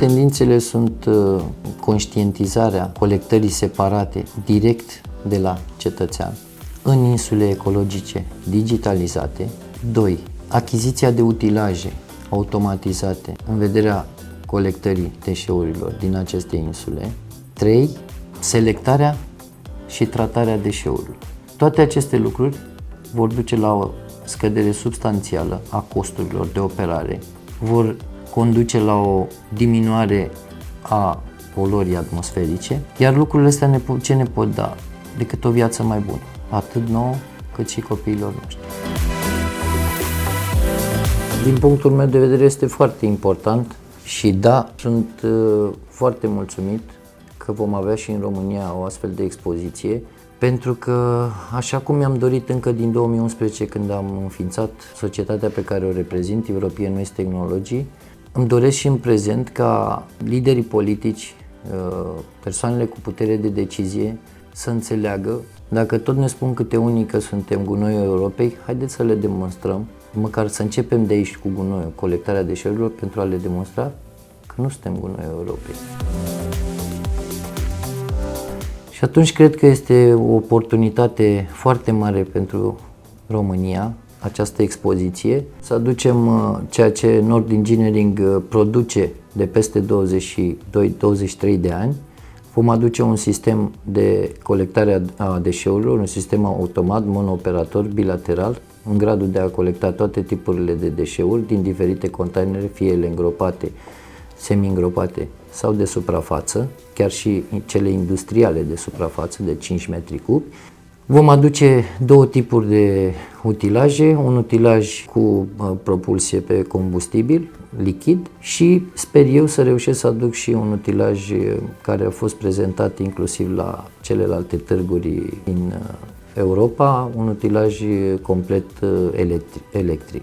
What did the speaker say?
tendințele sunt conștientizarea colectării separate direct de la cetățean în insule ecologice digitalizate. 2. Achiziția de utilaje automatizate în vederea colectării deșeurilor din aceste insule. 3. Selectarea și tratarea deșeurilor. Toate aceste lucruri vor duce la o scădere substanțială a costurilor de operare, vor conduce la o diminuare a poluării atmosferice, iar lucrurile astea ce ne pot da decât o viață mai bună, atât nouă cât și copiilor noștri. Din punctul meu de vedere este foarte important și da, sunt foarte mulțumit că vom avea și în România o astfel de expoziție, pentru că, așa cum mi-am dorit încă din 2011 când am înființat societatea pe care o reprezint, European Waste Technology, îmi doresc și în prezent ca liderii politici, persoanele cu putere de decizie să înțeleagă, dacă tot ne spun câte unii că suntem gunoiul Europei, haideți să le demonstrăm, măcar să începem de aici cu gunoiul, colectarea deșeurilor, pentru a le demonstra că nu suntem gunoiul Europei. Și atunci cred că este o oportunitate foarte mare pentru România, această expoziție, să aducem ceea ce Nord Engineering produce de peste 22-23 de ani. Vom aduce un sistem de colectare a deșeurilor, un sistem automat, monooperator, bilateral, în gradul de a colecta toate tipurile de deșeuri din diferite containere, fie ele îngropate, semi-îngropate sau de suprafață, chiar și cele industriale de suprafață de 5 metri cubi. Vom aduce două tipuri de utilaje, un utilaj cu propulsie pe combustibil lichid și sper eu să reușesc să aduc și un utilaj care a fost prezentat inclusiv la celelalte târguri din Europa, un utilaj complet electric.